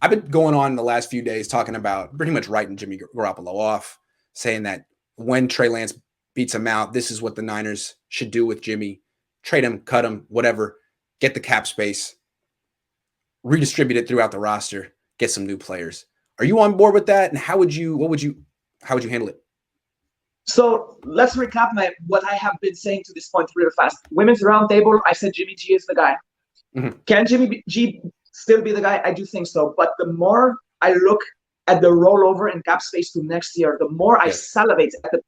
I've been going on the last few days talking about pretty much writing Jimmy Garoppolo off, saying that when Trey Lance beats him out, this is what the Niners should do with Jimmy. Trade him, cut him, whatever. Get the cap space. Redistribute it throughout the roster. Get some new players. Are you on board with that? And how would you handle it? So let's recap what I have been saying to this point real fast. Women's roundtable, I said Jimmy G is the guy. Mm-hmm. Can Jimmy G still be the guy? I do think so. But the more I look at the rollover and cap space to next year, the more I salivate at the.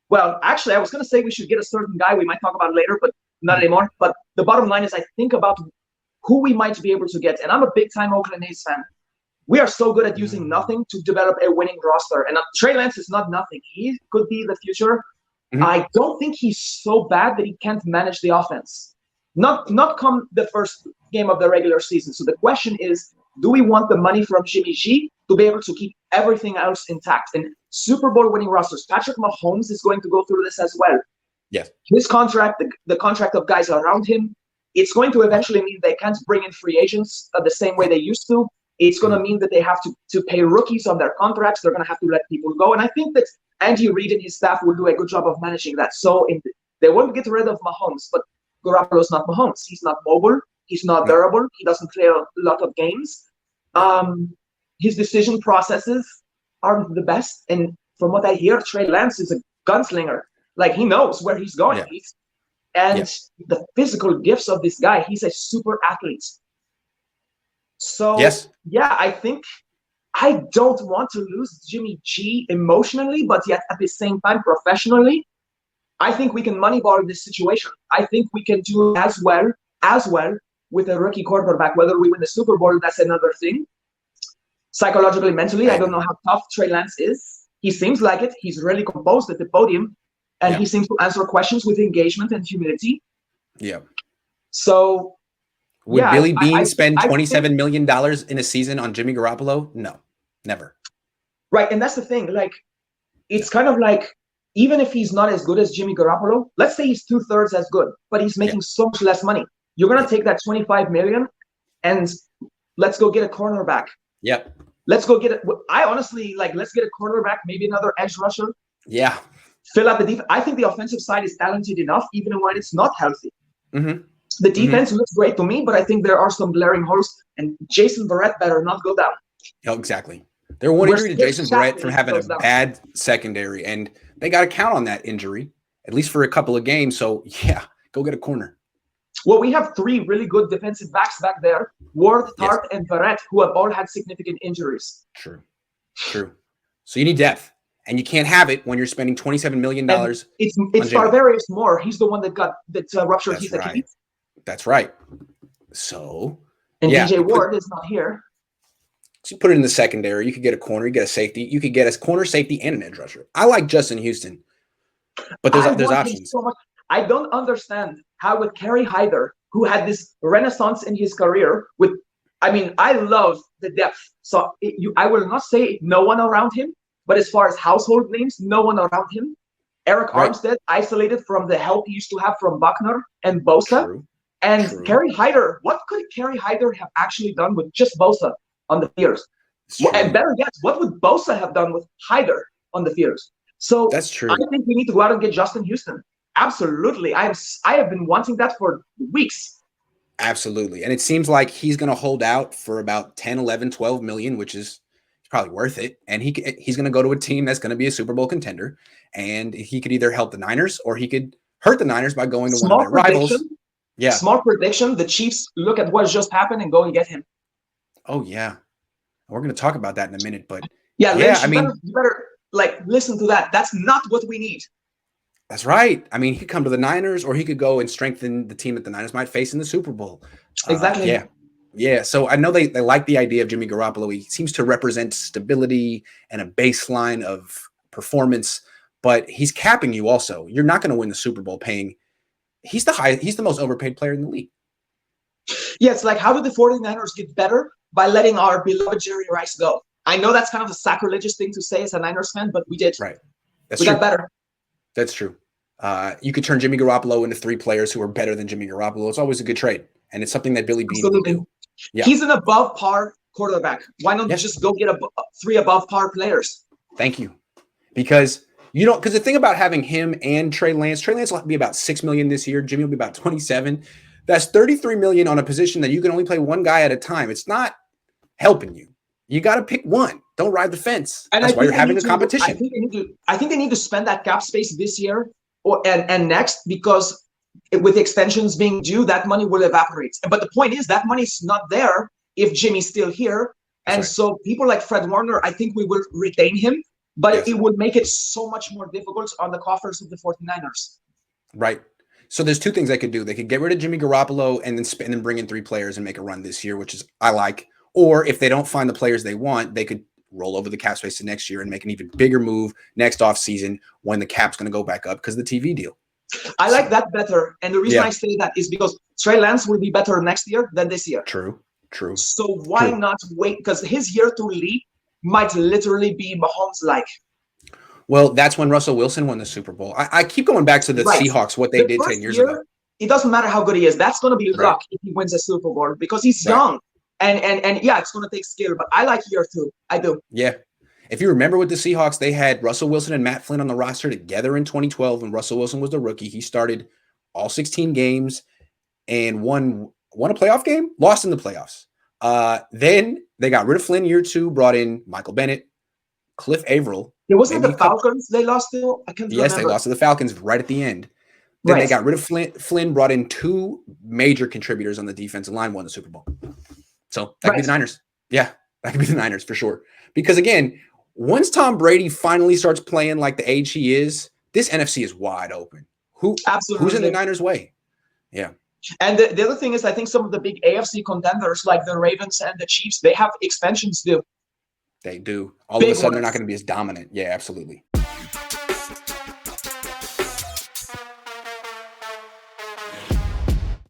Well, actually, I was going to say we should get a certain guy we might talk about later, but not anymore. But the bottom line is I think about who we might be able to get. And I'm a big-time Oakland A's fan. We are so good at using nothing to develop a winning roster. And Trey Lance is not nothing. He could be the future. Mm-hmm. I don't think he's so bad that he can't manage the offense. Not come the first game of the regular season. So the question is, do we want the money from Jimmy G to be able to keep everything else intact? And Super Bowl winning rosters, Patrick Mahomes is going to go through this as well. Yes. His contract, the contract of guys around him, it's going to eventually mean they can't bring in free agents the same way they used to. It's going to mean that they have to pay rookies on their contracts. They're going to have to let people go. And I think that Andy Reid and his staff will do a good job of managing that. So they won't get rid of Mahomes, but Garoppolo's not Mahomes. He's not mobile. He's not durable. He doesn't play a lot of games. His decision processes aren't the best. And from what I hear, Trey Lance is a gunslinger. Like, he knows where he's going. Yeah. The physical gifts of this guy, he's a super athlete. So, yeah, I think I don't want to lose Jimmy G emotionally, but yet at the same time, professionally, I think we can moneyball this situation. I think we can do as well with a rookie quarterback. Whether we win the Super Bowl, that's another thing. Psychologically, mentally, I don't know how tough Trey Lance is. He seems like it. He's really composed at the podium, and he seems to answer questions with engagement and humility. Yeah. So, would Billy Beane spend $27 million in a season on Jimmy Garoppolo? No, never. Right, and that's the thing. Like, it's kind of like, even if he's not as good as Jimmy Garoppolo, let's say he's 2/3 as good, but he's making so much less money. You're going to take that $25 million and let's go get a cornerback. Yep. Let's go get it. I honestly, let's get a cornerback, maybe another edge rusher. Yeah. Fill out the defense. I think the offensive side is talented enough, even when it's not healthy. Mm-hmm. The defense looks great to me, but I think there are some glaring holes, and Jason Verrett better not go down. Oh, exactly. They're one injury to Jason Verrett from having a bad secondary, and they got to count on that injury, at least for a couple of games. So, yeah, go get a corner. Well, we have 3 really good defensive backs back there, Ward, Tart, and Verrett, who have all had significant injuries. True. So you need depth, and you can't have it when you're spending $27 million. It's Tarvarius Moore. He's the one that ruptured his Achilles. That's right. So, and DJ Ward is not here. So you put it in the secondary. You could get a corner. You get a safety. You could get a corner, safety, and an edge rusher. I like Justin Houston, but there's options. So much. I don't understand how with Kerry Hyder, who had this renaissance in his career, I love the depth. So I will not say no one around him, but as far as household names, no one around him. Eric Armstead, isolated from the help he used to have from Buckner and Bosa. True. And Kerry Hyder, what could Kerry Hyder have actually done with just Bosa on the field? And better yet, what would Bosa have done with Hyder on the field? So that's true. I think we need to go out and get Justin Houston. Absolutely. I have been wanting that for weeks. Absolutely. And it seems like he's going to hold out for about 10, 11, 12 million, which is probably worth it. And he's going to go to a team that's going to be a Super Bowl contender. And he could either help the Niners or he could hurt the Niners by going to one of their rivals. Yeah. Small prediction. The Chiefs look at what just happened and go and get him. Oh, yeah. We're going to talk about that in a minute. But yeah, Lynch, you better listen to that. That's not what we need. That's right. I mean, he could come to the Niners or he could go and strengthen the team that the Niners might face in the Super Bowl. Exactly. Yeah. So I know they like the idea of Jimmy Garoppolo. He seems to represent stability and a baseline of performance, but he's capping you also. You're not going to win the Super Bowl paying. He's the most overpaid player in the league. Yeah, it's like, how did the 49ers get better? By letting our beloved Jerry Rice go. I know that's kind of a sacrilegious thing to say as a Niners fan, but we did. Right. We got better. That's true. You could turn Jimmy Garoppolo into 3 players who are better than Jimmy Garoppolo. It's always a good trade, and it's something that Billy Beane would do. Yeah. He's an above par quarterback? Why not Yes. just go get 3 above par players? Thank you. Because you don't, because the thing about having him and Trey Lance will be about $6 million this year. Jimmy will be about 27. That's $33 million on a position that you can only play one guy at a time. It's not helping you. You got to pick one. Don't ride the fence. And that's why you're having a competition. I think they need to spend that cap space this year and next, because with extensions being due, that money will evaporate. But the point is that money is not there if Jimmy's still here. And right. So people like Fred Warner, I think we will retain him, but yes. it would make it so much more difficult on the coffers of the 49ers. Right. So there's two things they could do. They could get rid of Jimmy Garoppolo and then bring in 3 players and make a run this year, which is I like. Or if they don't find the players they want, they could roll over the cap space to next year and make an even bigger move next offseason when the cap's going to go back up because of the TV deal. I like that better. And the reason I say that is because Trey Lance will be better next year than this year. True. So why not wait? Because his year to lead might literally be Mahomes-like. Well, that's when Russell Wilson won the Super Bowl. I keep going back to the Seahawks, what they did 10 years ago. It doesn't matter how good he is. That's going to be luck if he wins a Super Bowl because he's young. And yeah, it's going to take skill. But I like year 2. I do. Yeah. If you remember with the Seahawks, they had Russell Wilson and Matt Flynn on the roster together in 2012 when Russell Wilson was the rookie. He started all 16 games and won a playoff game, lost in the playoffs. Then they got rid of Flynn year 2, brought in Michael Bennett, Cliff Averill. It wasn't the Falcons they lost to? I can't remember. Yes, they lost to the Falcons right at the end. Then they got rid of Flynn, brought in 2 major contributors on the defensive line, won the Super Bowl. So that could be the Niners. Yeah, that could be the Niners for sure. Because again, once Tom Brady finally starts playing like the age he is, this NFC is wide open. Who's in the Niners' way? Yeah. And the other thing is, I think some of the big AFC contenders like the Ravens and the Chiefs, they have expansions due. They do. All of a sudden, they're not going to be as dominant. Yeah, absolutely.